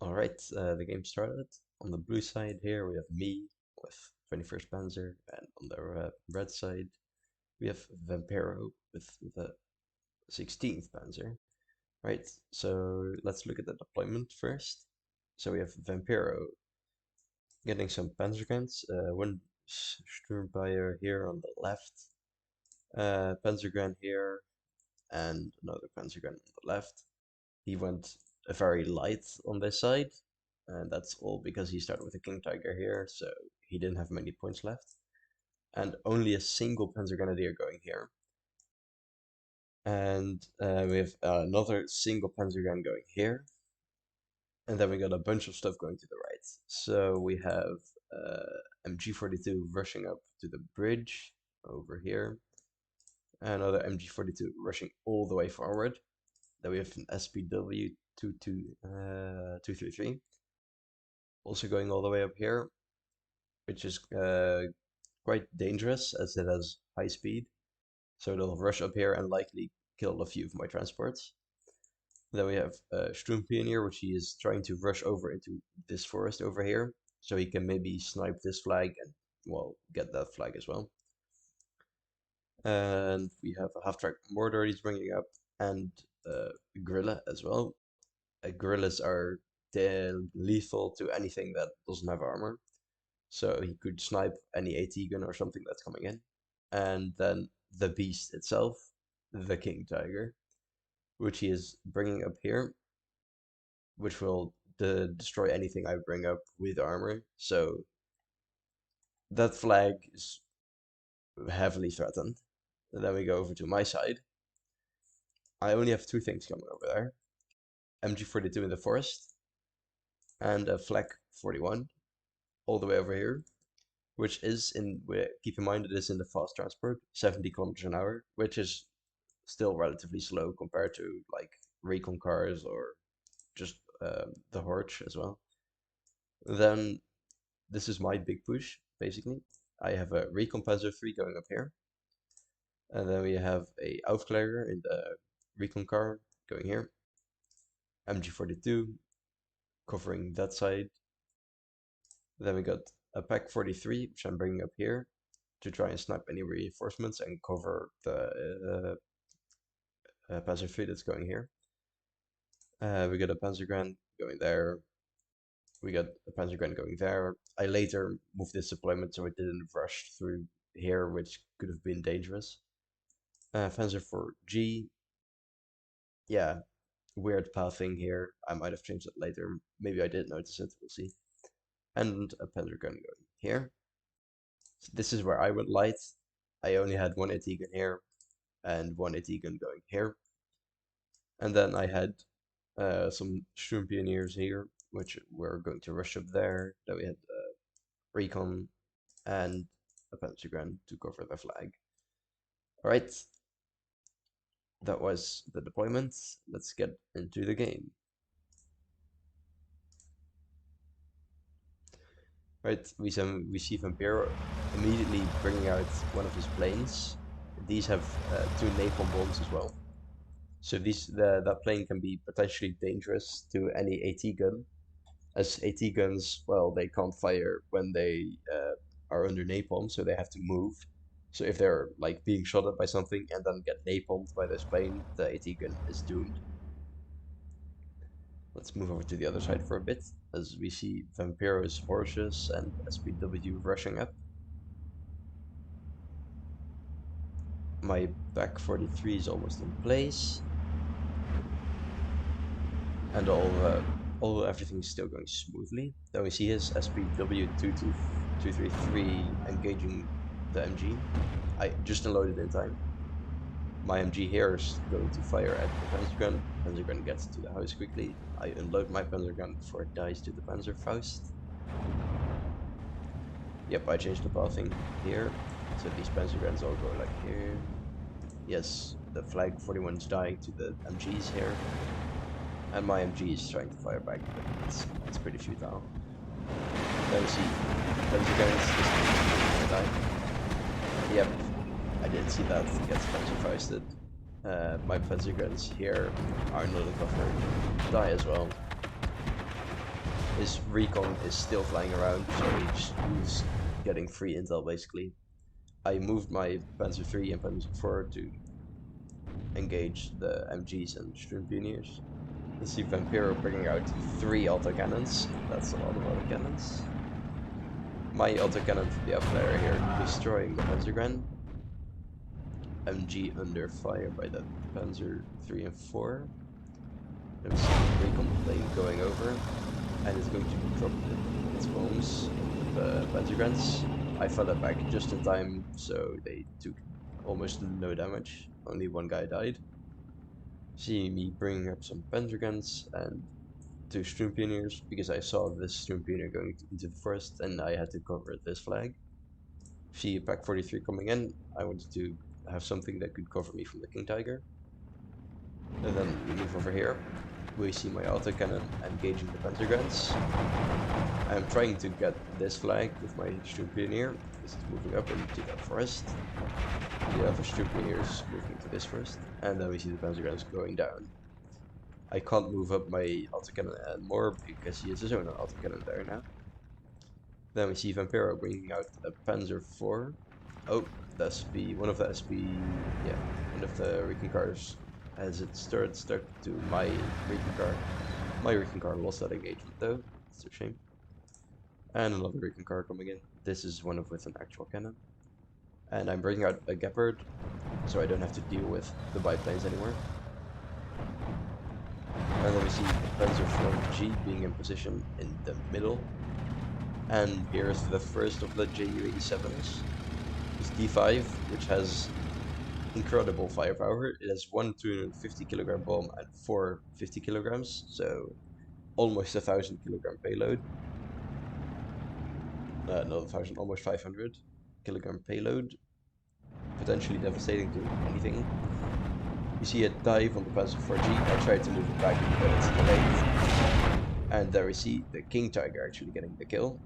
Alright, the game started. On the blue side here we have me with 21st Panzer, and on the red side we have Vampiro with the 16th Panzer. Right, so let's look at the deployment first. So we have Vampiro getting some Panzer guns, one Sturmbayer here on the left, Panzer gun here, and another Panzer gun on the left. He went very light on this side, and that's all because he started with a King Tiger here, so he didn't have many points left. And only a single Panzer Grenadier going here. And we have another single Panzer gun going here. And then we got a bunch of stuff going to the right. So we have MG42 rushing up to the bridge over here. Another MG42 rushing all the way forward. Then we have an SPW 233 also going all the way up here, which is quite dangerous as it has high speed. So they'll rush up here and likely kill a few of my transports. Then we have Sturm Pioneer, which he is trying to rush over into this forest over here, so he can maybe snipe this flag and, well, get that flag as well. And we have a half-track mortar he's bringing up, and Guerrilla as well. Guerrillas are lethal to anything that doesn't have armor, so he could snipe any AT gun or something that's coming in. And then the beast itself, the King Tiger, which he is bringing up here, which will destroy anything I bring up with armor. So that flag is heavily threatened. And then we go over to my side. I only have two things coming over there. MG42 in the forest, and a Flak 41 all the way over here, which is in, keep in mind it is in the fast transport, 70 kilometers an hour, which is still relatively slow compared to like recon cars or just the Horch as well. Then this is my big push, basically. I have a recon Panzer 3 going up here, and then we have a Aufklärer in the recon car going here, MG42 covering that side. Then we got a Pack 43, which I'm bringing up here to try and snipe any reinforcements and cover the Panzer 3 that's going here. We got a Panzer Grand going there. We got a Panzer Grand going there. I later moved this deployment so it didn't rush through here, which could have been dangerous. Panzer 4G. Yeah, weird pathing here. I might have changed it later. Maybe I did notice it. We'll see. And a Panzer gun going here. So this is where I went light. I only had one AT gun here and one AT gun going here. And then I had some Sturm Pioneers here, which were going to rush up there. Then we had recon and a Panzer gun to cover the flag. Alright, that was the deployment. Let's get into the game. Right, we see Vampiro immediately bringing out one of his planes. These have two napalm bombs as well. So that plane can be potentially dangerous to any AT gun, as AT guns, well, they can't fire when they are under napalm, so they have to move. So if they're like being shot at by something and then get napalmed by this plane, the AT gun is doomed. Let's move over to the other side for a bit, as we see Vampiro's horses and SPW rushing up. My Pack 43 is almost in place, and everything's still going smoothly. Then we see his SPW 233 engaging the MG. I just unloaded in time. My MG here is going to fire at the Panzer gun. Panzer gun gets to the house quickly. I unload my Panzer gun before it dies to the Panzerfaust. Yep, I changed the pathing here, so these Panzer guns all go like here. Yes, the Flag 41 is dying to the MGs here, and my MG is trying to fire back, but it's pretty futile. Then we see Panzer guns just die. Yep. I didn't see that gets Panzerfausted. My Panzer guns here are not covered. Die as well. his recon is still flying around, so he's getting free intel basically. I moved my Panzer 3 and Panzer 4 to engage the MGs and Sturmpioniers. You see Vampiro bringing out 3 autocannons. That's a lot of autocannons. My autocannon from the outflyer here destroying the Panzergren. MG under fire by the Panzer 3 and 4. Then we see the recon plane going over, and it's going to drop its bombs with the Panzergrens. I fell back just in time, so they took almost no damage. Only one guy died. See me bringing up some Panzergrens and 2 Sturmpioniers, because I saw this Sturmpionier going into the forest and I had to cover this flag. See a Pack 43 coming in. I wanted to have something that could cover me from the King Tiger. And then we move over here. We see my autocannon engaging the Panzergrens. I'm trying to get this flag with my Sturmpionier. It's moving up into that forest. The other Sturmpioniers moving to this forest. And then we see the Panzergrens going down. I can't move up my autocannon anymore because he has his own autocannon there now. Then we see Vampiro bringing out a Panzer 4. Oh, the SP, one of the recon cars has its turret stuck to my recon car. My recon car lost that engagement though, it's a shame. And another recon car coming in. This is one with an actual cannon. And I'm bringing out a Gepard, so I don't have to deal with the biplanes anymore. And then we see Panzer 4G being in position in the middle. And here's the first of the Ju-87s. It's D5, which has incredible firepower. It has 1 250 kilogram bomb and 4 50 kilograms, so almost 1,000 kilogram payload. Not 1,000, almost 500 kilogram payload. Potentially devastating to anything. You see a dive on the Panzer 4G. I tried to move it back, but it's too late. And there we see the King Tiger actually getting the kill.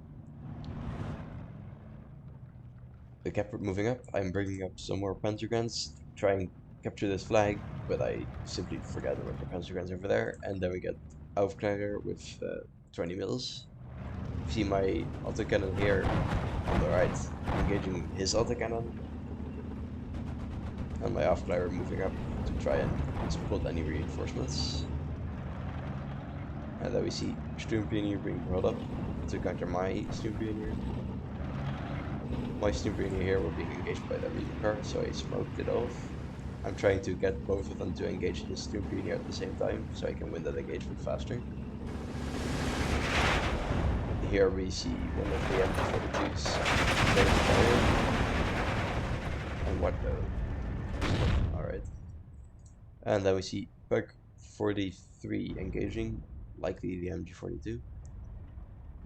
The Gepard moving up. I'm bringing up some more Panzergrens to try and capture this flag, but I simply forgot about the Panzergrens over there. And then we get Aufklärer with 20 mils. See my autocannon here on the right, engaging his autocannon. And my Aufklärer moving up to try and spot any reinforcements. And then we see Sturmpionier being brought up to counter my Sturmpionier. My Sqwurrol here were being engaged by the recon car, so I smoked it off. I'm trying to get both of them to engage his Sqwurrol at the same time, so I can win that engagement faster. Here we see one of the MG42s getting fired. And what the... Alright. And then we see Pack 43 engaging, likely the MG42.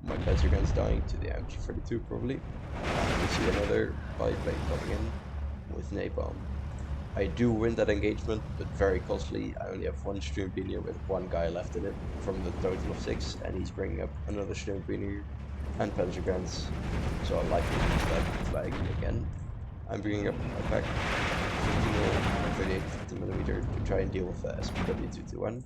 My Panzergun's dying to the MG42 probably. We see another biplane coming in with napalm. I do win that engagement, but very costly. I only have 1 Sturmpionier with 1 guy left in it from the total of 6, and he's bringing up another Sturmpionier and Panzerguns, so I'll likely use that flag again. I'm bringing up a Pack 50mm to try and deal with the SPW221.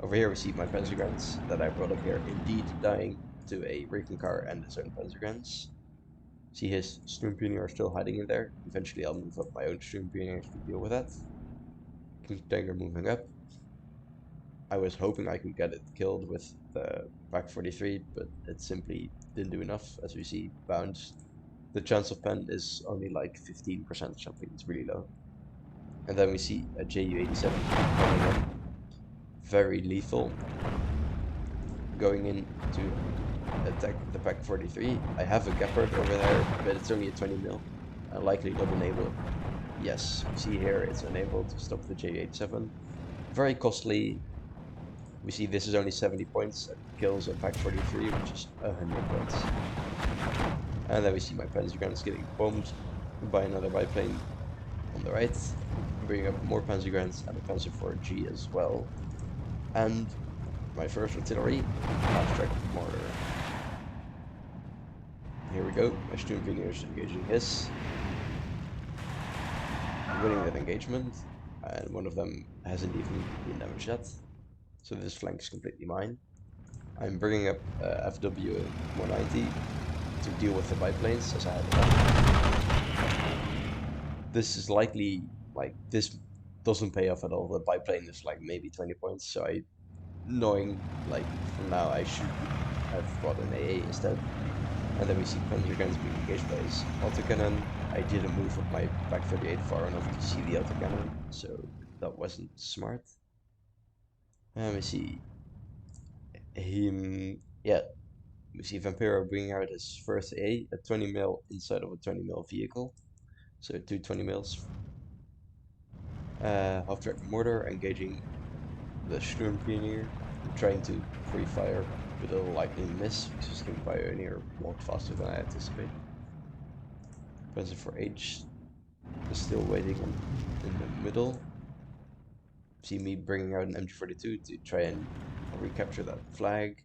Over here we see my Panzerguns that I brought up here indeed dying to a recon car and his own Panzerguns. See his Sturmpionier are still hiding in there. Eventually I'll move up my own Sturmpionier to deal with that. King Tiger moving up. I was hoping I could get it killed with the Pack 43, but it simply didn't do enough. As we see, bounced. The chance of pen is only like 15% or something, it's really low. And then we see a Ju-87 coming in. Very lethal. Going in to attack the Pack 43. I have a Gepard over there, but it's only a 20 mil. I'll likely not enable it. Yes, you see here it's enabled to stop the Ju-87. Very costly. We see this is only 70 points. It kills a Pack 43, which is 100 points. And then we see my Panzerguns getting bombed by another biplane on the right. Bringing up more Panzerguns and a Panzer 4G as well. And my first artillery, fast-track mortar. Here we go, my Sturmpionier is engaging his. Winning that engagement, and one of them hasn't even been damaged yet. So this flank is completely mine. I'm bringing up FW 190 to deal with the biplanes as I had done. This is likely, like, this doesn't pay off at all. The biplane is like maybe 20 points, so knowing, like, from now I should have brought an AA instead. And then we see Panzer guns being engaged by his autocannon. I didn't move with my back 38 far enough to see the autocannon, so that wasn't smart. And we see him, yeah, we see Vampiro bringing out his first AA, a 20 mil inside of a 20 mil vehicle. So two 20 mils. Half-track mortar engaging the Sturm Pioneer, trying to free fire, but it'll likely miss because the Sturm Pioneer walked faster than I anticipated. Panzer 4H is still waiting in the middle. See me bringing out an MG42 to try and recapture that flag.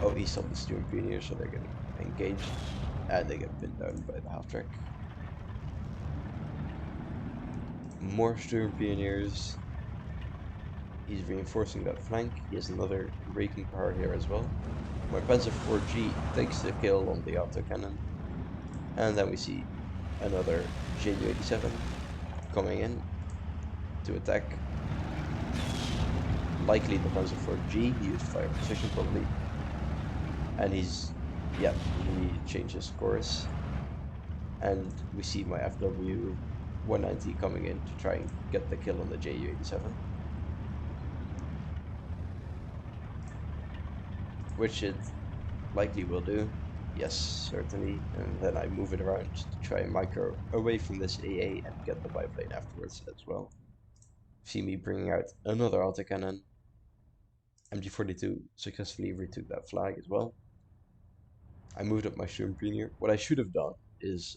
Oh, he stopped the Sturm Pioneer, so they're getting engaged, and they get pinned down by the half-track. More Sturm Pioneers. He's reinforcing that flank. He has another raking car here as well. My Panzer 4G takes the kill on the autocannon. And then we see another Ju-87 coming in to attack. Likely the Panzer 4G, he used fire precision probably. And he's, yeah, he changes course. And we see my FW 190 coming in to try and get the kill on the Ju-87. Which it likely will do. Yes, certainly. And then I move it around to try and micro away from this AA and get the biplane afterwards as well. See me bringing out another autocannon. MG42 successfully retook that flag as well. I moved up my Sturm Pioneer. What I should have done is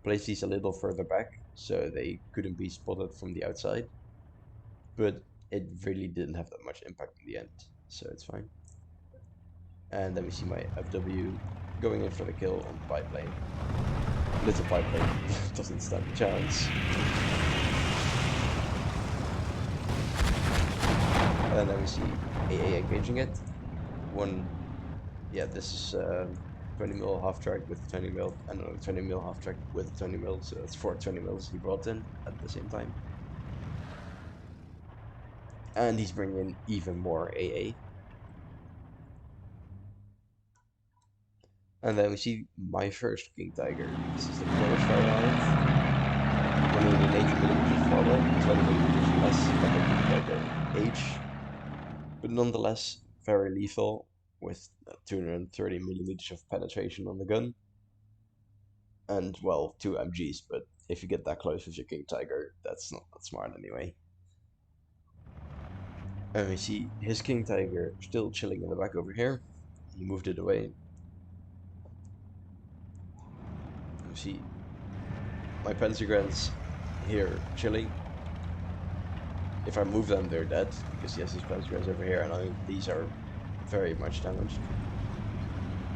place these a little further back so they couldn't be spotted from the outside. But it really didn't have that much impact in the end, so it's fine. And then we see my FW going in for the kill on the biplane. Little biplane doesn't stand a chance. And then we see AA engaging it. This is 20 mil half track with 20 mil, and another 20 mil half track with 20 mil, so that's 4 20 mils he brought in at the same time. And he's bringing in even more AA. And then we see my first King Tiger. This is the Polish variant. 180mm forward, 20mm less than the King Tiger H. But nonetheless, very lethal with 230mm of penetration on the gun. And, well, 2 MGs, but if you get that close with your King Tiger, that's not that smart anyway. And we see his King Tiger still chilling in the back over here. He moved it away. You see my Panzergrens here chilling. If I move them, they're dead, because yes, his Panzergrens over here, and these are very much damaged.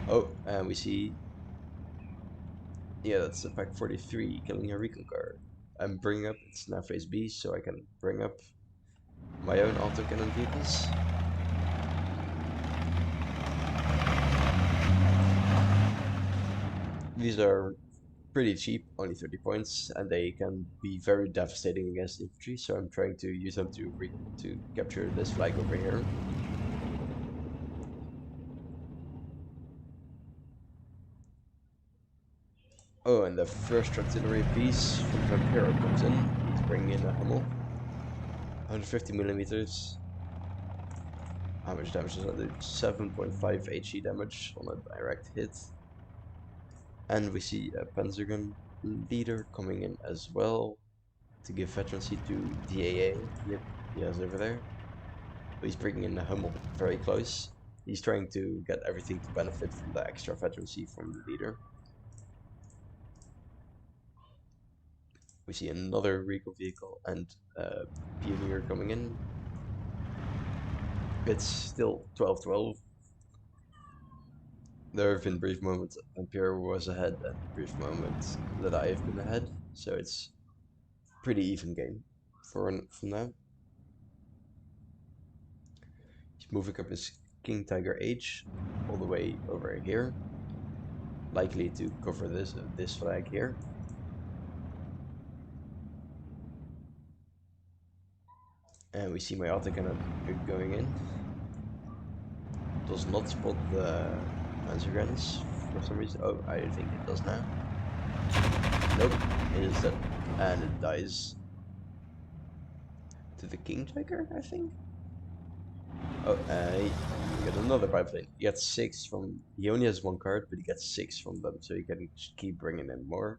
Oh, and we see, yeah, that's the Pack 43 killing a recon car. I'm bringing up, it's now phase B, so I can bring up my own autocannon vehicles. These are pretty cheap, only 30 points, and they can be very devastating against infantry, so I'm trying to use them to capture this flag over here. Oh, and the first artillery piece from Vampiro comes in. He's bringing in a Hummel. 150mm. How much damage does that do? 7.5 HE damage on a direct hit. And we see a Panzergun leader coming in as well to give veterancy to DAA. Yep, he has over there. But he's bringing in a Hummel very close. He's trying to get everything to benefit from the extra veterancy from the leader. We see another recon vehicle and Pioneer coming in. It's still 12-12. There have been brief moments Vampiro was ahead and brief moments that I have been ahead, so it's pretty even game for now. He's moving up his King Tiger H all the way over here, likely to cover this flag here. And we see my autocannon going in. Does not spot the Panzer guns for some reason. Oh, I think it does now. Nope, it is dead. And it dies to the King Tiger, I think. Oh, he got another biplane. He gets 6 from. He only has 1 card, but he gets 6 from them, so he can keep bringing in more.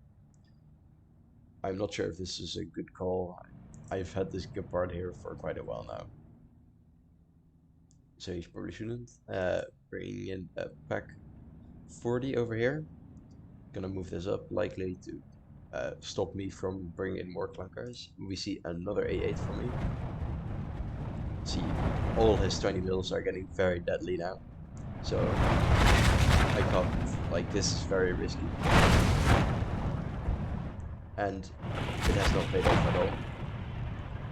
I'm not sure if this is a good call. I've had this Gepard here for quite a while now, so he probably shouldn't. Bringing in a pack 40 over here. Gonna move this up, likely to stop me from bringing in more clunkers. We see another A8 for me. See, all his 20 mils are getting very deadly now, so I can't, like, this is very risky. And it has not paid off at all.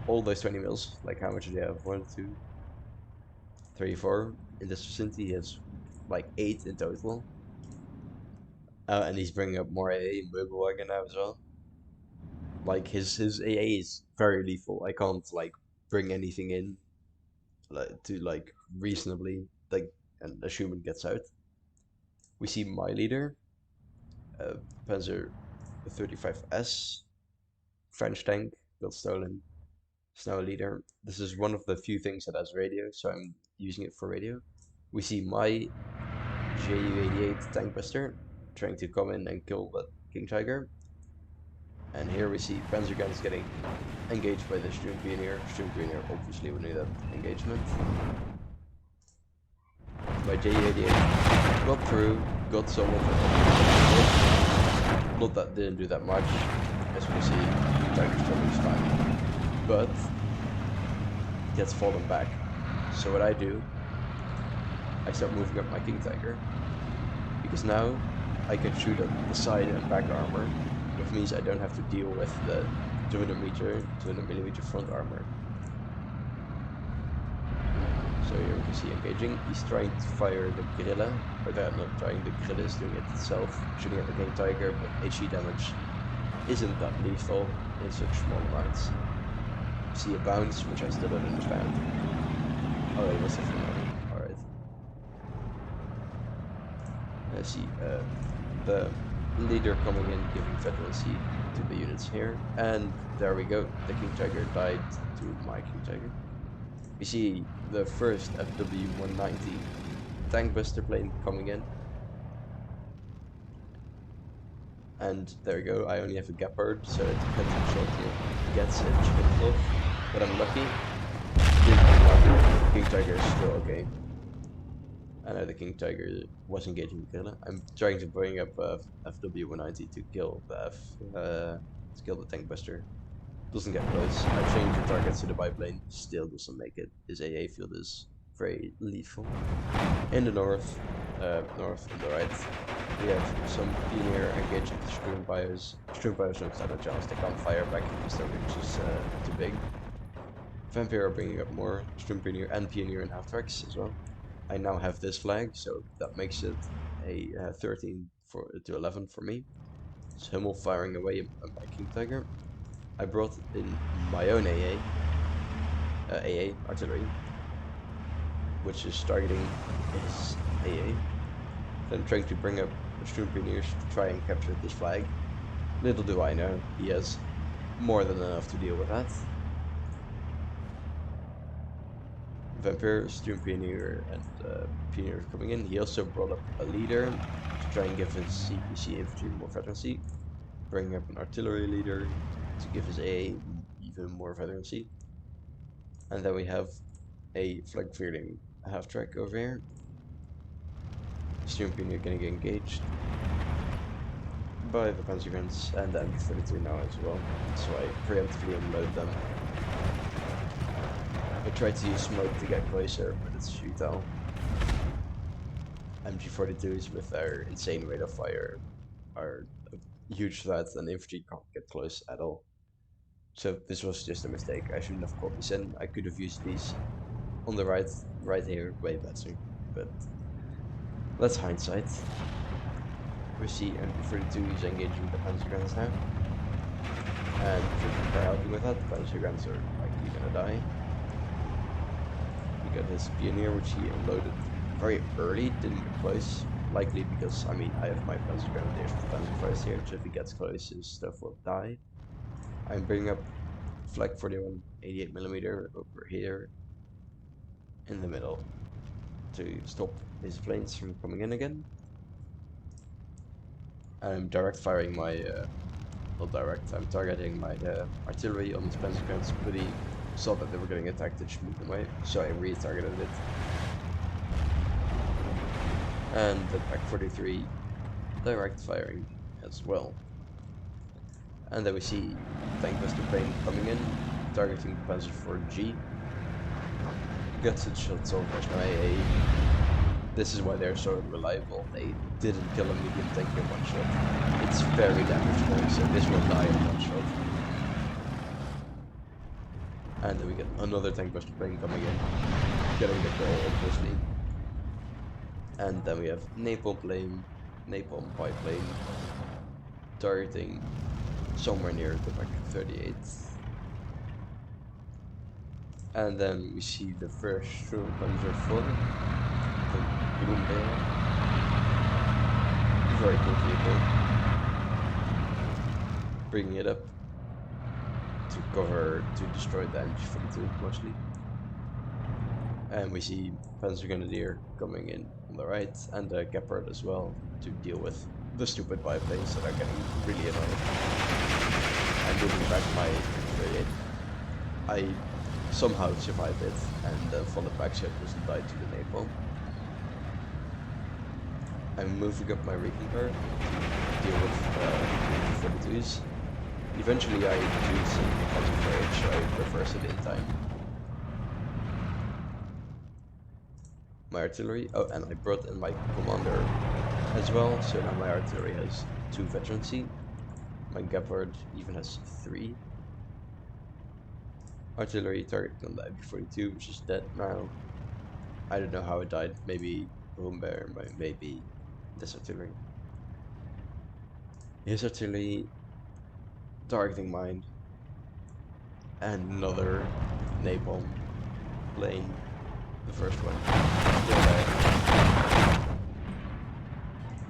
All those 20 mils, like how much do they have? 1, 2, 3, 4. In this vicinity, he has like 8 in total. And he's bringing up more AA in Mobile Wagon now as well. Like his AA is very lethal. I can't like bring anything in to like reasonably like and assume it gets out. We see my leader, Panzer 35S, French tank, got stolen. It's now a leader. This is one of the few things that has radio, so I'm using it for radio. We see my Ju-88 tank buster trying to come in and kill the King Tiger. And here we see Panzer guns getting engaged by the Sturm Pioneer. Sturm Pioneer obviously would need that engagement. My Ju-88 got through, got some of it. Not that didn't do that much. As we see, King Tiger's totally fine. But gets fallen back. So what I do, I start moving up my King Tiger, because now I can shoot at the side and back armor, which means I don't have to deal with the 200mm front armor. So here we can see engaging. He's trying to fire the Guerrilla, or they're not trying, the Guerrilla is doing it itself, shooting at the King Tiger, but HE damage isn't that lethal in such small amounts. See a bounce, which I still don't understand. Oh, it was a phenomenon. Alright. I see the leader coming in, giving veterancy to the units here. And there we go. The King Tiger died to my King Tiger. We see the first FW-190 tank buster plane coming in. And there we go, I only have a Gepard, so it depends on shot he gets it chipped off. But I'm lucky. King Tiger is still okay. I know the King Tiger was engaging the killer. I'm trying to bring up FW-190 to kill the tank buster. Doesn't get close. I changed the targets to the biplane, still doesn't make it. His AA field is very lethal. In the north on the right, we have some Pioneer engaging the Sqwurrol. Sqwurrol don't stand a chance, they can't fire back because their range is too big. Vampiro bringing up more Sqwurrol Pioneer and Pioneer in half tracks as well. I now have this flag, so that makes it a 13 to 11 for me. It's Hummel firing away at my King Tiger. I brought in my own AA artillery, which is targeting his AA. Then trying to bring up Sqwurrol Pioneers to try and capture this flag. Little do I know, he has more than enough to deal with that. Vampiro, Sqwurrol Pioneer, and Pioneer coming in. He also brought up a leader to try and give his CPC infantry more veterancy. Bringing up an artillery leader to give his AA even more veterancy. And then we have a flag clearing half track over here. Sqwurrol Pioneer getting engaged by the Panzer guns and the MG42 now as well. So I preemptively unload them. I tried to use smoke to get closer, but it's futile. MG42s with their insane rate of fire are a huge threat, and infantry can't get close at all. So this was just a mistake. I shouldn't have caught these in. I could have used these on the right right here way better, but that's hindsight. We see MP42 is engaging the Panzer guns now, and by helping with that, the Panzer guns are likely gonna die. We got his Pioneer, which he unloaded very early, didn't get close, likely because, I mean, I have my Panzer Grenadiers with Panzer Fires here, so if he gets close, his stuff will die. I'm bringing up Flak 41 88mm over here in the middle to stop his planes from coming in again. I'm direct firing my, not direct, I'm targeting my artillery on his Panzer guns, but he saw that they were getting attacked and just moved away, so I retargeted it. And the Pak 43 direct firing as well. And then we see tank buster plane coming in, targeting the Panzer 4G. Gets its shots off. There's no AA. This is why they're so reliable. They didn't kill a medium tank in one shot. It's very damageable, so this will die in one shot. And then we get another tank buster plane coming in, getting the kill, obviously. And then we have napalm plane, napalm biplane, targeting somewhere near the Pak 38. And then we see the first Panzer 4, the Vampiro. Very cool vehicle. Bringing it up to cover, to destroy the MG42 mostly. And we see Panzer Grenadier coming in on the right, and the Gepard as well, to deal with the stupid biplanes that are getting really annoying. I'm moving back my 38. I somehow survived it and then followed back so it doesn't die to the napalm. I'm moving up my recon car to deal with 42s. Eventually I do see Panzer Freight, so I reverse it in time. My artillery, oh, and I brought in my commander as well, so now my artillery has 2 veterancy. My Gepard even has 3. Artillery targeted on the MP42, which is dead now. I don't know how it died, maybe Boombear, maybe this artillery. His artillery targeting mine, and another napalm plane. The first one.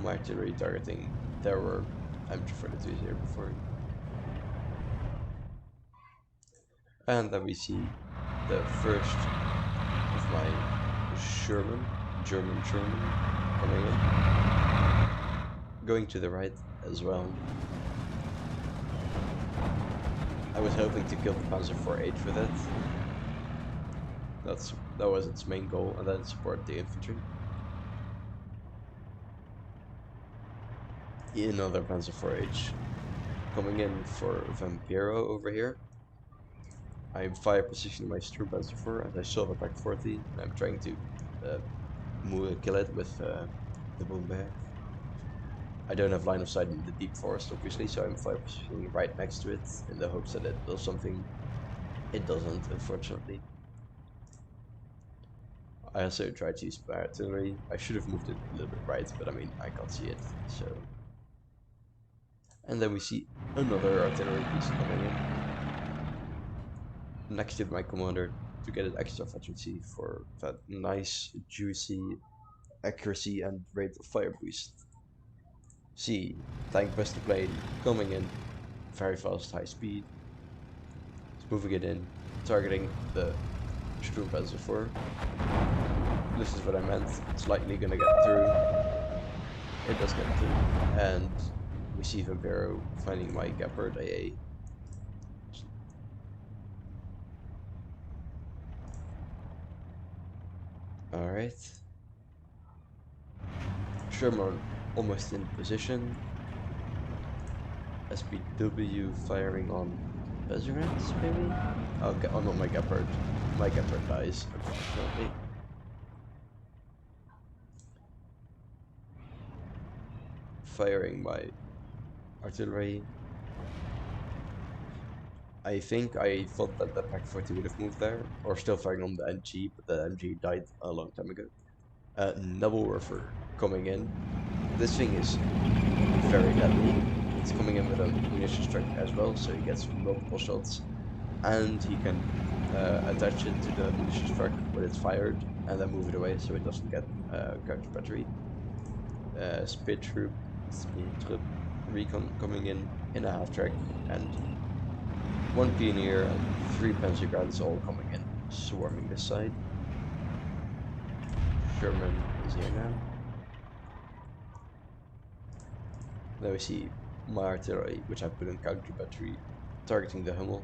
My artillery targeting. There were MG42s here before. And then we see the first of my German coming in. Going to the right as well. I was hoping to kill the Panzer 4H with it. That was its main goal, and then support the infantry. Another Panzer 4H coming in for Vampiro over here. I'm fire positioning my Sqwurrol Panzer 4 as I saw the Pak 40, and I'm trying to kill it with the Boombear. I don't have line of sight in the deep forest, obviously, so I'm fire positioning right next to it in the hopes that it does something. It doesn't, unfortunately. I also tried to use my artillery. I should have moved it a little bit right, but I mean, I can't see it, so. And then we see another artillery piece coming in next to my commander to get an extra veterancy for that nice, juicy accuracy and rate of fire boost. See, tank buster plane coming in, very fast, high speed. It's moving it in, targeting the Sqwurrol Panzer 4. This is what I meant. It's likely gonna get through. It does get through. And we see Vampiro finding my Gepard AA. Alright. Sherman almost in position. SPW firing on Bezerans, maybe? Okay, oh no, my Gepard. My Gepard dies, unfortunately. Firing my artillery. I think I thought that the Pack 40 would have moved there, or still firing on the MG, but the MG died a long time ago. Double Warfer coming in. This thing is very deadly. It's coming in with a munitions truck as well, so he gets multiple shots, and he can attach it to the munitions truck when it's fired, and then move it away so it doesn't get counter battery. Speed troop recon coming in a half track, and one Pioneer and 3 Panzer Guards all coming in, swarming this side. Sherman is here now. Then we see my artillery, which I put in counter battery, targeting the Hummel.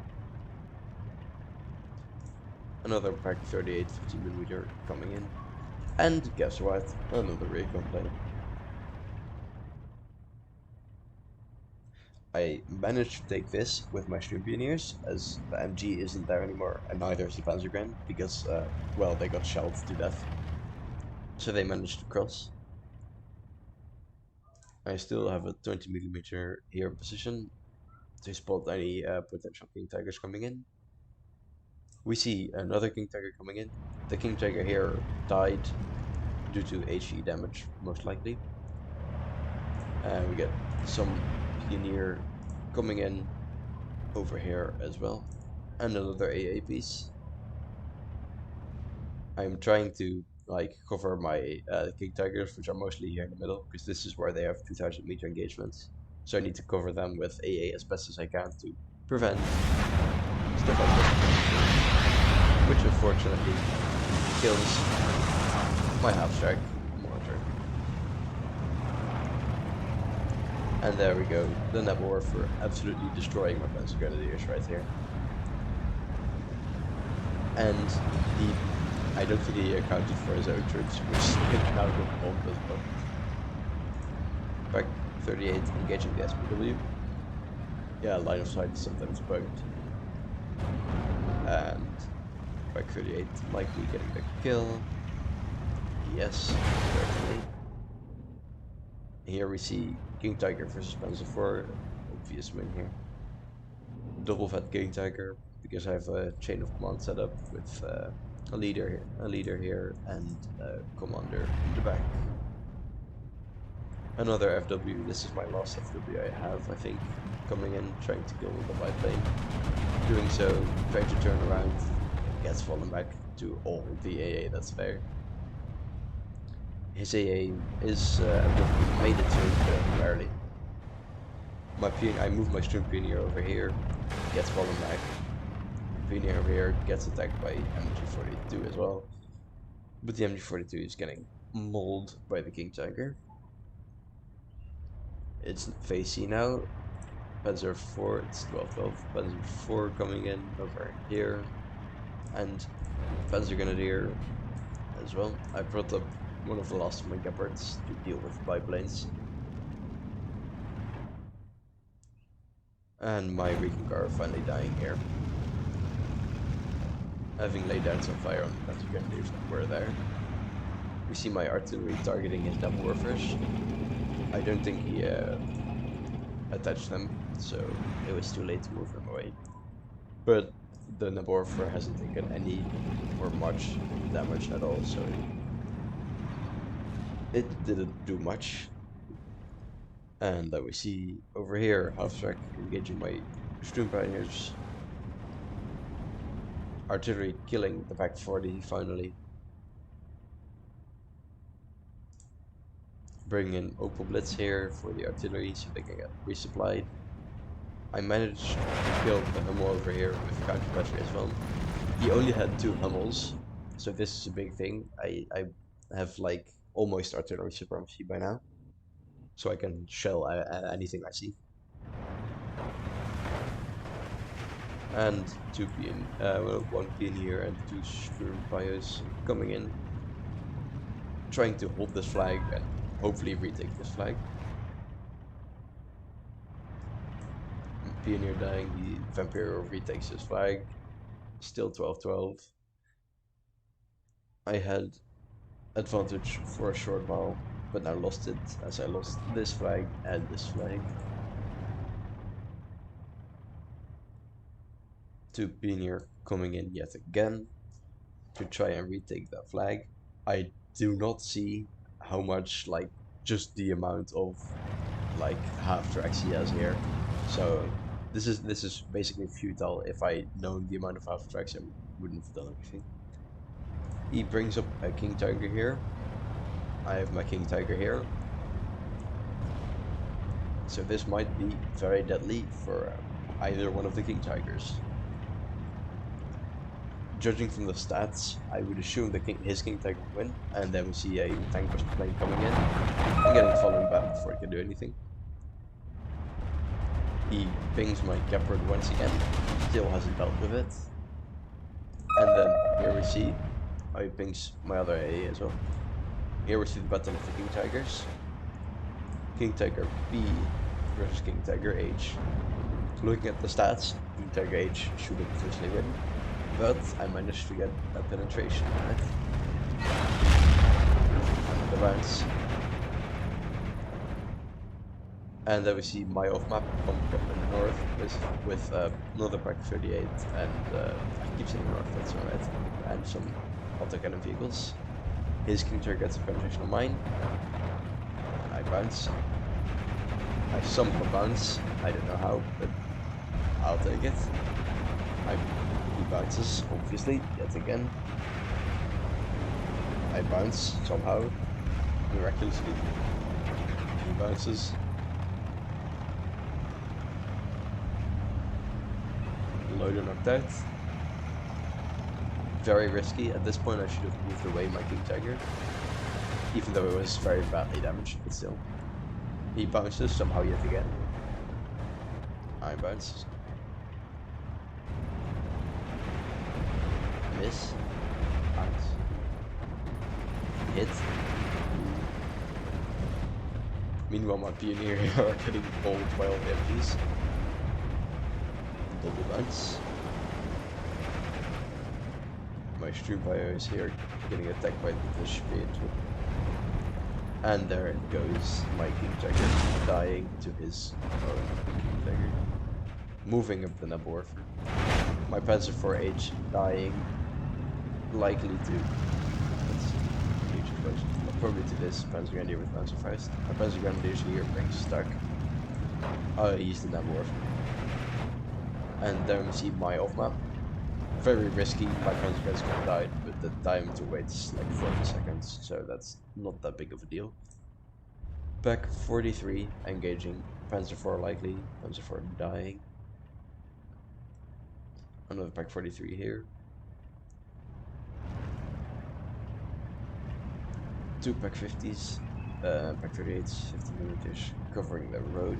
Another Pack 38 50mm coming in. And guess what? Another recon plane. I managed to take this with my Stream Pioneers, as the MG isn't there anymore, and neither is the Panzergren, because, well, they got shelled to death. So they managed to cross. I still have a 20mm here position to spot any potential King Tigers coming in. We see another King Tiger coming in. The King Tiger here died due to HE damage, most likely. And we get some Pioneer coming in over here as well. And another AA piece. I'm trying to cover my King Tigers, which are mostly here in the middle, because this is where they have 2000-meter engagements. So I need to cover them with AA as best as I can to prevent stuff like this, which unfortunately kills my half-strike mortar. And there we go, the Nebel Warfer absolutely destroying my Panzer Grenadiers right here. And I don't think he accounted for his own troops, which now got bombed as well. Pack 38 engaging the SPW. Yeah, line of sight is sometimes bugged. And Pack 38 likely getting the kill. Yes, certainly. Here we see King Tiger versus Panzer 4, obvious win here. Double fat King Tiger, because I have a chain of command set up with a leader here, and a commander in the back. Another FW. This is my last FW I have, I think, coming in, trying to kill the biplane. Doing so, trying to turn around, gets fallen back to all the AA that's there. His AA is made it to him barely. I move my Stream Pioneer over here, gets fallen back. Pioneer over here gets attacked by MG42 as well. But the MG42 is getting mauled by the King Tiger. It's phase C now. Panzer 4, it's 12-12. Panzer 4 coming in over here. And Panzer Grenadier as well. I brought up one of the last of my Gepards to deal with biplanes. And my recon car finally dying here. Having laid down some fire on the Panzer Grenadiers that were there. We see my artillery targeting his Double Warfers. I don't think he attached them, so it was too late to move them away. But the Double Warfer hasn't taken any or much damage at all, so it didn't do much. And then we see over here half-track engaging my Stream Pioneers. Artillery killing the Pack 40 finally. Bring in Opel Blitz here for the artillery so they can get resupplied. I managed to kill the Hummel over here with counter battery as well. He only had 2 Hummels, so this is a big thing. I have like almost artillery supremacy by now, so I can shell anything I see. And 1 Pioneer and 2 Sqwurrol coming in, trying to hold this flag and hopefully retake this flag. Pioneer dying, the Vampiro retakes his flag. Still 12-12. I had advantage for a short while, but now lost it as I lost this flag and this flag. Two Pioneer coming in yet again to try and retake that flag. I do not see how much, like, just the amount of, like, half tracks he has here. So this is basically futile. If I known the amount of half tracks, I wouldn't have done anything. He brings up a King Tiger here. I have my King Tiger here. So this might be very deadly for either one of the King Tigers. Judging from the stats, I would assume his King Tiger will win, and then we see a tank plane coming in and getting following back before he can do anything. He pings my Gepard once again, still hasn't dealt with it. And then here we see how he pings my other AA as well. Here we see the battle of the King Tigers. King Tiger B versus King Tiger H. Looking at the stats, King Tiger H should have officially win, but I managed to get a penetration on it. And the bounce. And then we see my off-map come up in the north with another Pack 38 and I keep saying north, that's alright, and some autocannon vehicles. His King Tiger gets a penetration on mine. And I bounce. I somehow bounce. I don't know how, but I'll take it. He bounces, obviously, yet again. I bounce somehow, miraculously. He bounces. Loader knocked out. Very risky. At this point I should have moved away my King Tiger, even though it was very badly damaged, but still. He bounces somehow yet again. I bounce. Miss. Bounce. Hit. Meanwhile my Pioneer are getting bowled by all the MGs. Double bounce. My stream bio is here getting attacked by the speed. And there it goes, my King Tiger dying to his own King Tiger. Moving up the Neb Warfare. My Panzer 4H dying, likely to, that's a huge explosion, probably to this Panzer Grenadier with Panzer Faust. My Panzer Grenadier here brings stuck. Oh, he's the Neb Warfare. And then we see my off-map. Very risky, my Panzer guys could have died, but the diameter wait's like 40 seconds, so that's not that big of a deal. Pack 43 engaging, Panzer 4 likely, Panzer 4 dying. Another Pack 43 here. Two Pack 50s, Pack 38s, 50mm covering the road.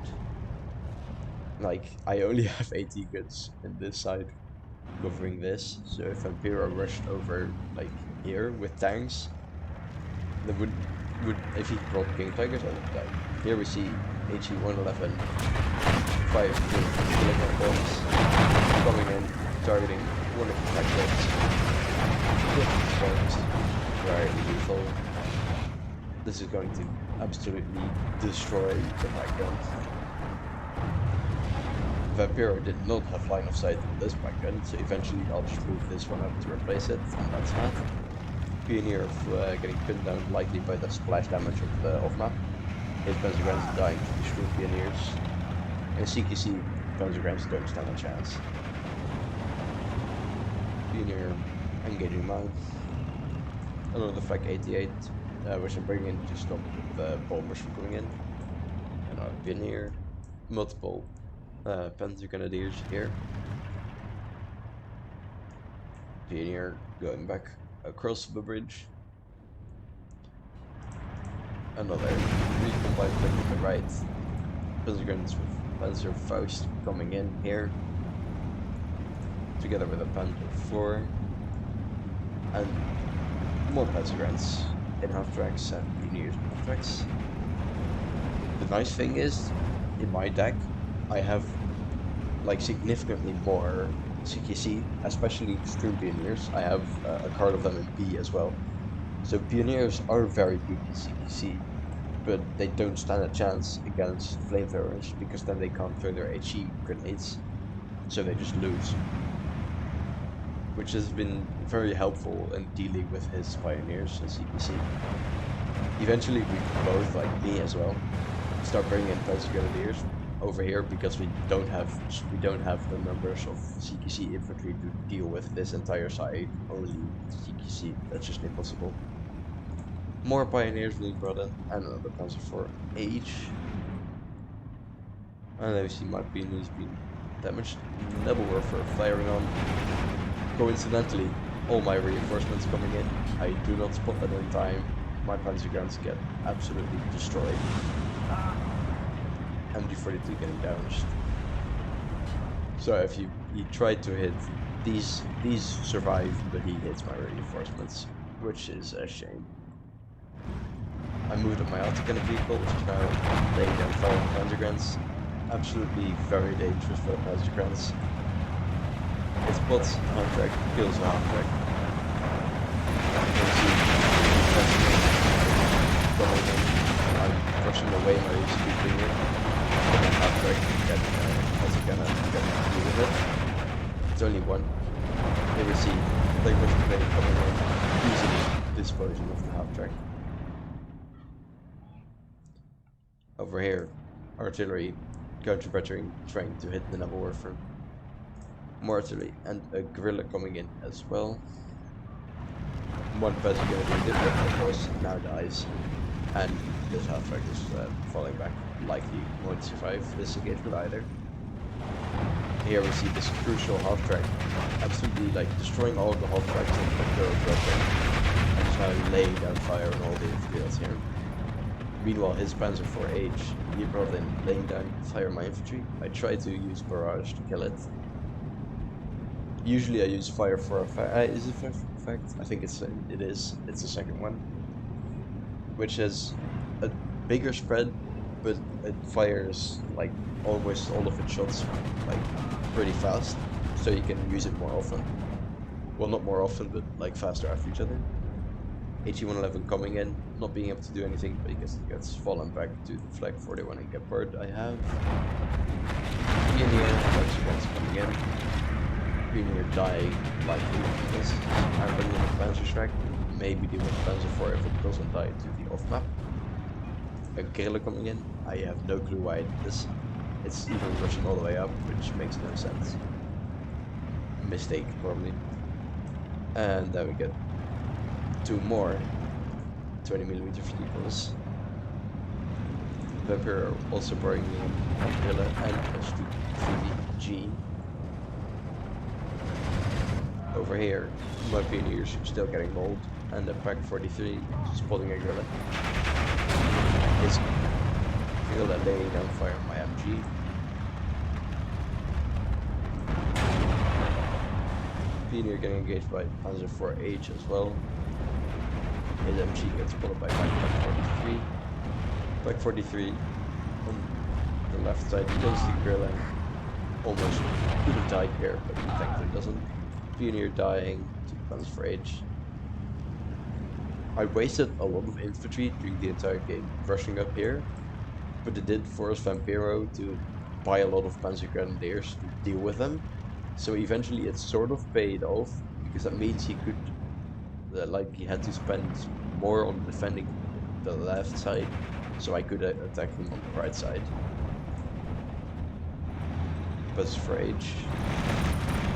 Like, I only have 80 guns in this side covering this, so if Vampiro rushed over, like, here with tanks, then would if he brought King Tigers, I would die. Here we see HE-111, 5 killing our bombs, coming in, targeting one of the Pack guns, very lethal. This is going to absolutely destroy the Pack guns. Vampiro did not have line of sight on this Pack gun, so eventually I'll just move this one up to replace it, and that's that. Pioneer getting pinned down likely by the splash damage of the off-map. His Panzer Grants dying to destroy Pioneers. And CQC Panzer Grants don't stand a chance. Pioneer engaging mine. Another Flak 88, which I'm bringing in to stop the bombers from coming in. And our Pioneer. Multiple Panzer Grenadiers here. Pioneer going back across the bridge. Another recombined flank to the right. Panzer Guns with Panzer Faust coming in here. Together with a Panzer 4. And more Panzer Guns in half tracks and Pioneers in half tracks. The nice thing is, in my deck, I have like significantly more CQC, especially Extreme Pioneers. I have a card of them in B as well. So Pioneers are very good in CQC, but they don't stand a chance against flamethrowers because then they can't throw their HE grenades, so they just lose. which has been very helpful in dealing with his pioneers, as you can see. Eventually, we both, like me as well, start bringing in Panzer Grenadiers over here because we don't have the numbers of CQC infantry to deal with this entire side. Only CQC, that's just impossible. More pioneers being brought in, and another Panzer IV-H. And then we see my peonies being damaged. Double warfare firing on. Coincidentally, all my reinforcements coming in. I do not spot that in time. My Panzer guns get absolutely destroyed. MG42 getting damaged. So if he tried to hit these survive, but he hits my reinforcements, which is a shame. I moved up my autocannon vehicle, which is now laying down fire on Panzer guns. Absolutely very dangerous for the Panzer guns. It spots a half-track, kills a half-track. I'm pushing away my HQ in. Half-track that also gonna deal with it. It's only one. Here we see Blake was coming in using this version of the half-track. Over here, artillery counter-battering, trying to hit the naval warfare. More artillery and a guerrilla coming in as well. One Panzer Grenadier did work, of course, now dies, and this half-track is falling back. Likely won't survive this engagement either. Here we see this crucial half-track absolutely like destroying all of the half-tracks that they're dropping, and just now laying down fire on all the fields here. Meanwhile, his Panzer IV-H, he brought in laying down fire on my infantry. I tried to use barrage to kill it. Usually I use fire for effect. Is it fire for effect? I think it is. It's the second one, which has a bigger spread, but it fires like almost all of its shots like pretty fast, so you can use it more often. Well, not more often, but like faster after each other. HE-111 coming in, not being able to do anything because it gets fallen back to the Flag 41 and Gepard I have. Pioneer, Panzer coming in. Pioneer dying likely because I'm bringing in a Panzer Strike. Maybe deal with Panzer IV if it doesn't die to the off map. A guerrilla coming in. I have no clue why it did this. It's even rushing all the way up, which makes no sense. Mistake, probably. And then we get two more 20mm vehicles. Vampiro also bringing in a guerrilla and a Sqwurrol. Over here, my pioneers still getting mauled, and the Pak 43 spotting a guerrilla. His guerrilla laying down fire on my MG. Pioneer getting engaged by Panzer IV-H as well. His MG gets spotted by Pak 43. Pak 43 on the left side kills the guerrilla. Almost could have died here, but thankfully doesn't. Pioneer dying to Panzer IV-H. I wasted a lot of infantry during the entire game rushing up here, but it did force Vampiro to buy a lot of Panzer Grenadiers to deal with them. So eventually it sort of paid off, because that means he could, he had to spend more on defending the left side, so I could attack him on the right side. Panzer IV-H,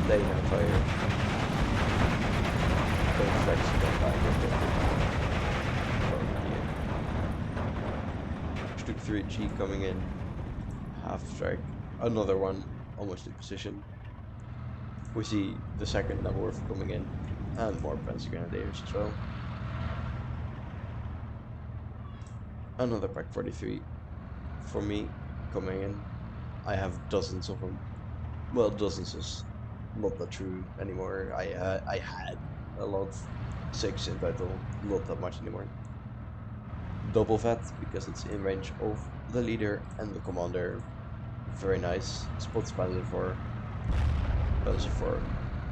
laying on fire. Both tracks don't die. Sqwurrol coming in, half strike, another one, almost in position. We see the second naval warfare coming in, and more Panzer Grenadiers as well. Another Pak 43 for me coming in. I have dozens of them. Well, dozens is not that true anymore. I had a lot, 6 in total, not that much anymore. Double vet because it's in range of the leader and the commander. Very nice. Spots Panzer IV. Panzer IV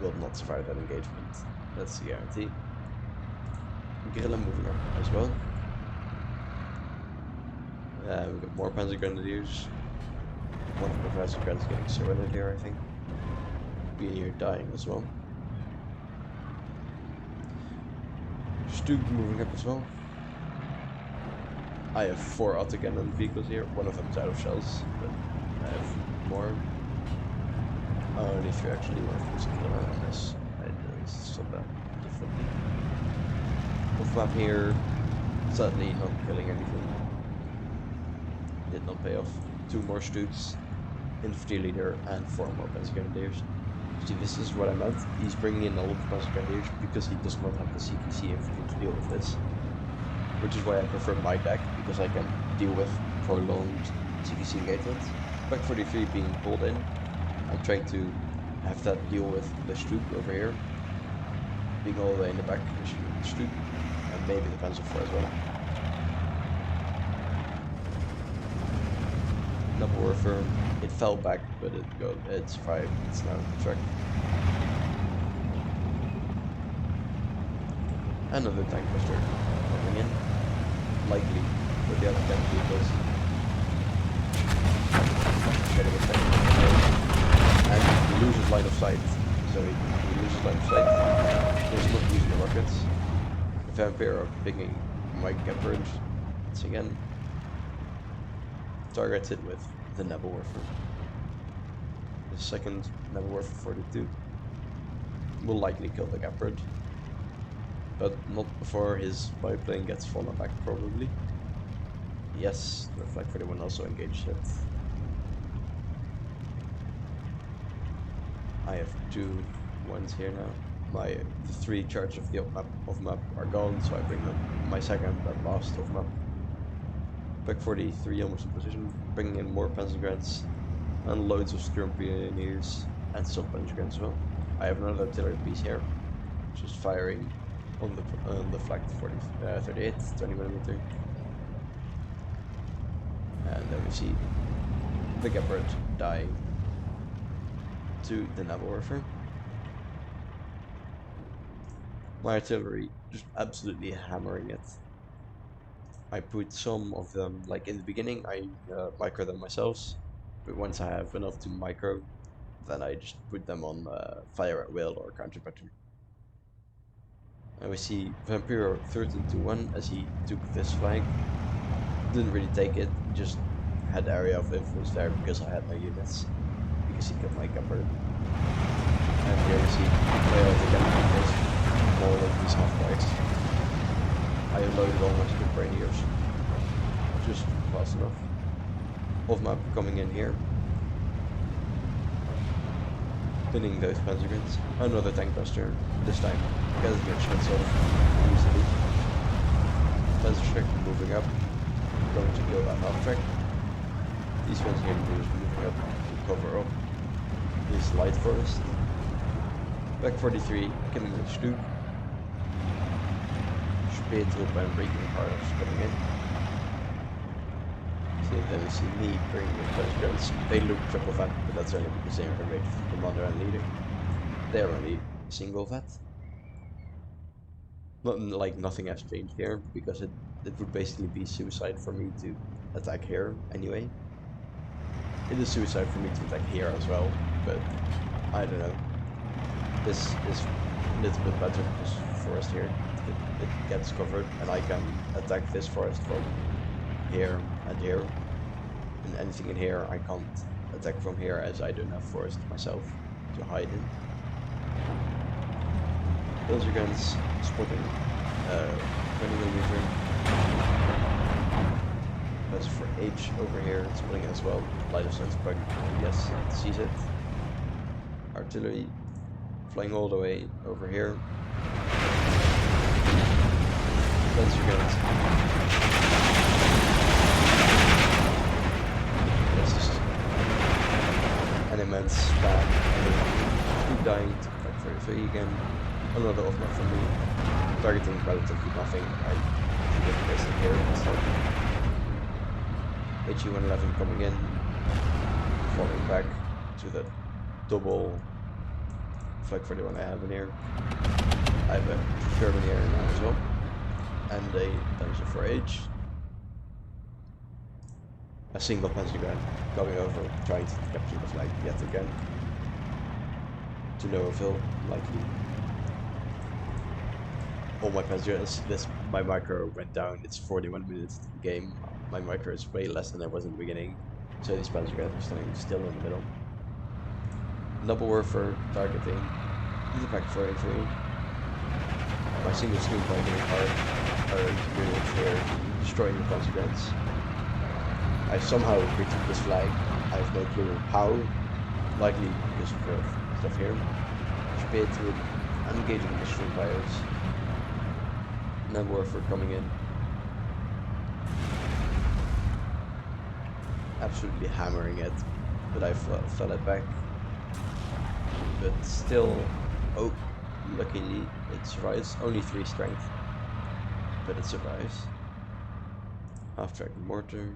will not survive that engagement. That's the guarantee. Guerrilla moving up as well. We got more Panzer Grenadiers. One of the Panzer Grenadiers getting surrendered here, I think. Pioneer dying as well. Stuk moving up as well. I have 4 autocannon vehicles here. One of them is out of shells, but I have more. Only 3 actually. One of them is a killer unless I stop that differently. Off map here, sadly not killing anything. Did not pay off. 2 more Stuks, infantry leader, and 4 more Panzer Grenadiers. See, this is what I meant. He's bringing in a lot of Panzer Grenadiers because he does not have the CPC infantry to deal with this. Which is why I prefer my deck, because I can deal with prolonged CPC engagement. Back 43 being pulled in, I'm trying to have that deal with the Stuk over here, being all the way in the back, the Stuk, and maybe the Panzer IV as well. Double Warfare, it fell back, but it survived, it's now on track. Another tank buster coming in, likely with the other tank vehicles. Getting attacked. And he loses line of sight. So he loses line of sight. He's not using the rockets. Vampiro picking my Gepard once again. Targets it with the Nebel Warfare. The second Nebel Warfare 42 will likely kill the Gepard, but not before his biplane gets fallen back, probably. Yes, the Flag 41 also engaged it. I have 2 ones here now. The 3 charges of the off map are gone, so I bring them my second and last off map. Back 43 almost in position, bringing in more Panzer Grants and loads of Sturm Pioneers and some Panzer Grants as well. I have another artillery piece here, just firing on the Flag 38, 20mm. And then we see the Gepard dying to the Nebel Warfare. My artillery just absolutely hammering it. I put some of them, like in the beginning, I micro them myself, but once I have enough to micro, then I just put them on fire at will or counter pattern. And we see Vampiro 13-1 as he took this flag. Didn't really take it, just had area of influence there because I had my units, because he killed my Gepard. And here we see failed to get more than these half bags. I loaded all my Sqwurrol radios, just fast enough. Off map coming in here, pinning those Panzer Grants. Another tank buster, this time gets the chance off easily. Panzer track moving up, going to go at half track. These ones here moving up to cover up this light forest. Back 43, killing the Stuk. Speertrupp and breaking parts coming in. So then we see me bringing in Panzer Grants. They look triple vat, but that's only because they are the rated commander and leader. They are only single vat. Not like nothing has changed here, because it would basically be suicide for me to attack here anyway. It is suicide for me to attack here as well, but I don't know. This is a little bit better because forest here, it gets covered and I can attack this forest from here and here. And anything in here I can't attack from here as I don't have forest myself to hide in. Those are guns spotting 20mm. That's for H over here, spotting as well. Light of sense bug, yes, it sees it. Artillery flying all the way over here. Panzer guns. Yes, just an immense span. Keep dying to back 33 again. Another off map from me. Targeting relatively nothing. I should get this in here instead. HE-111 coming in. Falling back to the double Flag 41 I have in here. I have a German here now as well. And a Panzer 4H. A single Panzer gun going over, trying to capture the flag yet again. To no avail, likely. all my Panzers. My micro went down. It's 41 minutes to the game. My micro is way less than it was in the beginning. So these Panzer guys are staying still in the middle. Double warfare targeting. The back 43. My single scoop by getting hard are units here destroying the Panzer guns. I somehow retook this flag. I have no clue how. Likely because of stuff here. Speed through engaging the stream fires. Then warfare coming in. Absolutely hammering it, but I fell it back. But still, oh, luckily it survives. Only 3 strength, but it survives. Half-track mortar.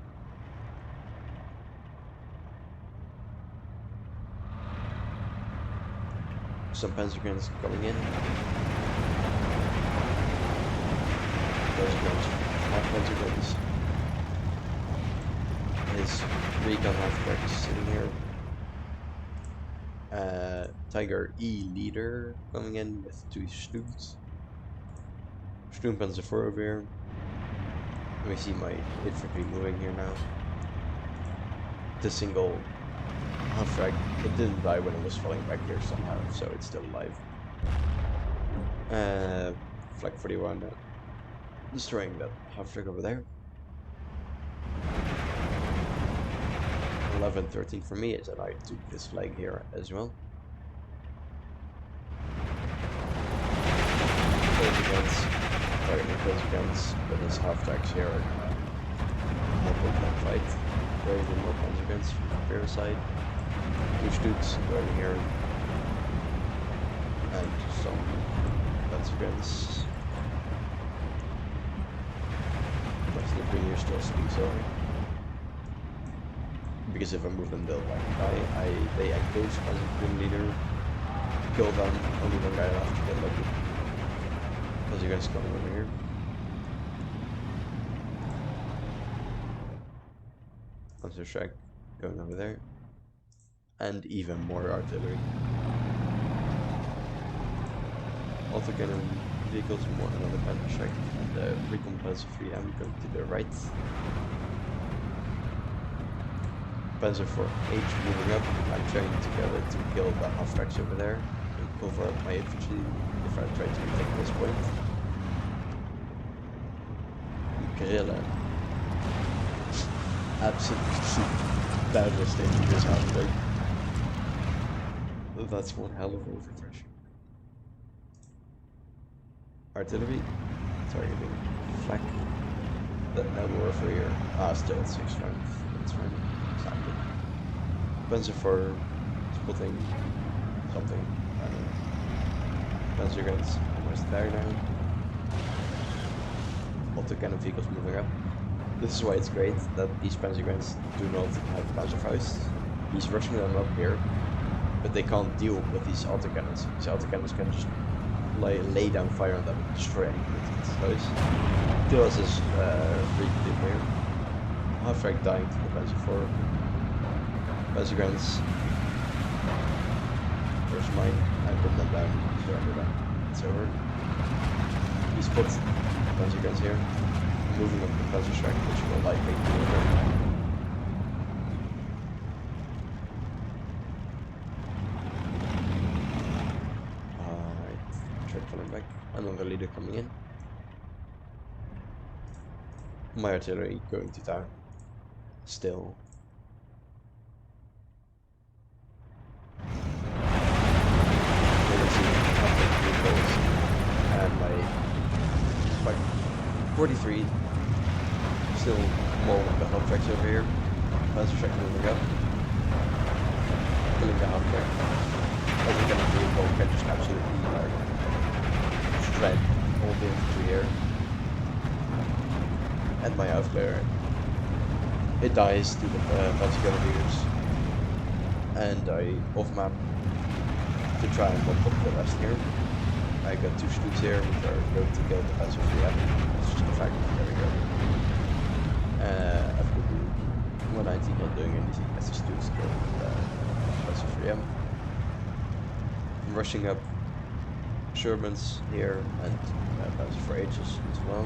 Some Panzer guns coming in. Panzer guns. His recon half-track is sitting here. Tiger E leader coming in with 2 Stoots. Panzer 4 over here. Let me see my infantry moving here now. The single half-track, it didn't die when it was falling back here somehow, so it's still alive. Flag 41 destroying that half-track over there. 11-13 for me, as I took this flag here as well. Panzer guns, but his half-tracks here are not good that fight. Very good more Panzer guns from the Vampiro side. 2 Stoots going here, and some Panzer guns. That's the green here still sitting, sorry. Because if I move them, they'll like die. They engage as a green leader, kill them, only one guy left to get lucky. As you guys coming over here. Panzer Shrek going over there. And even more artillery. Autocannon vehicles, more another Panzer Shrek, and the recon Panzer 3M going to the right. Panzer 4H moving up. I'm trying together to kill the half-tracks over there and cover up my infantry if I try to retake this point. Guerrilla. Absolutely devastating this half-track. That's one hell of a overthrush. Artillery targeting flak. That now warfare here. Still 6 strength. That's fine. Exactly. Panzer 4 spotting something. I don't know. Panzer guns almost there now. Autocannon vehicles moving up. This is why it's great that these Panzer guns do not have Panzerfaust. He's rushing them up here, but they can't deal with these autocannons. These autocannons can just lay down fire on them and destroy anything that's close. Dylas is really here. Half-track dying to the Panzer 4. Panzer guns. Where's mine? I put them down. Surrender them. It's over. He spots Panzer guns here. Moving up the Panzer Shrek, which will likely be over. Alright. Shrek falling back. Another leader coming in. My artillery going to town. Still. And my 43. Still more with the half-tracks over here. Panzer Shrek moving up. Killing the half-track. As you can just absolutely shred all the infantry here. And my outflare. It dies to the Panzer gunner leaders. And I off-map to try and bump up the rest here. I got 2 Stoots here, which are going to kill the Panzer 3M. It's just a fact. There we go. After 119 not doing anything as the Stoots kill the Panzer 3M. I'm rushing up. Shermans here and Panzer for H's as well.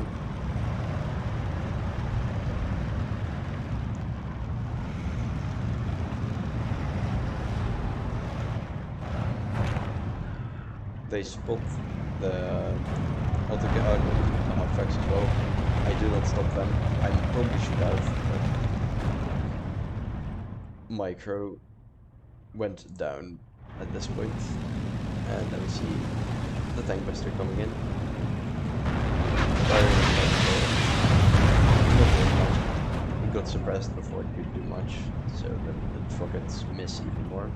They spot the half tracks as well. I do not stop them. I probably should have, but micro went down at this point. And then we see the tank buster coming in. He got suppressed before it could do much, so the rockets miss even more.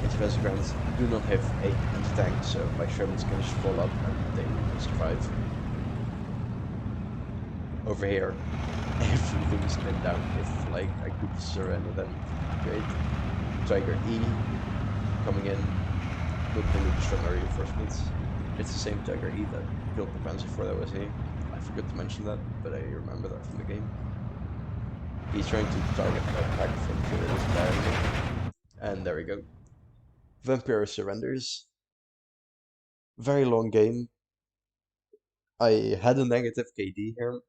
Defensive grounds do not have a anti-tank, so my Shermans can just fall up and they survive. Over here, everything is pinned down. If like I could surrender them, great. Tiger E coming in with the strong reinforcements. It's the same Tiger E that killed the Panzer IV that was here. I forgot to mention that, but I remember that from the game. He's trying to target that back from this diagonal. And there we go. Vampiro surrenders. Very long game. I had a negative KD here,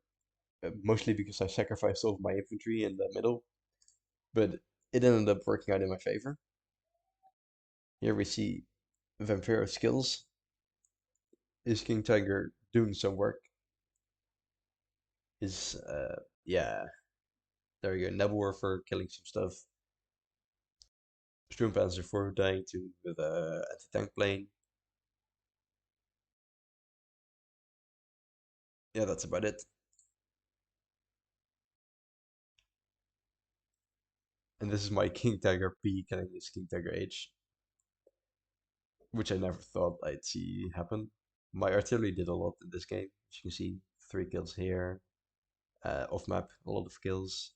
mostly because I sacrificed all of my infantry in the middle, but it ended up working out in my favor. Here we see Vampiro skills. Is King Tiger doing some work? Is, yeah, there we go. Nebelwerfer killing some stuff. Sturmpanzer IV dying to with a anti-tank plane. Yeah, that's about it. And this is my King Tiger P killing this King Tiger H, which I never thought I'd see happen. My artillery did a lot in this game. As you can see, 3 kills here. Off map, a lot of kills.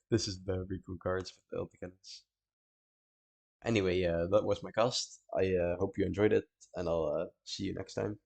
This is the recon cards with the autocannons. Anyway, that was my cast. I hope you enjoyed it, and I'll see you next time.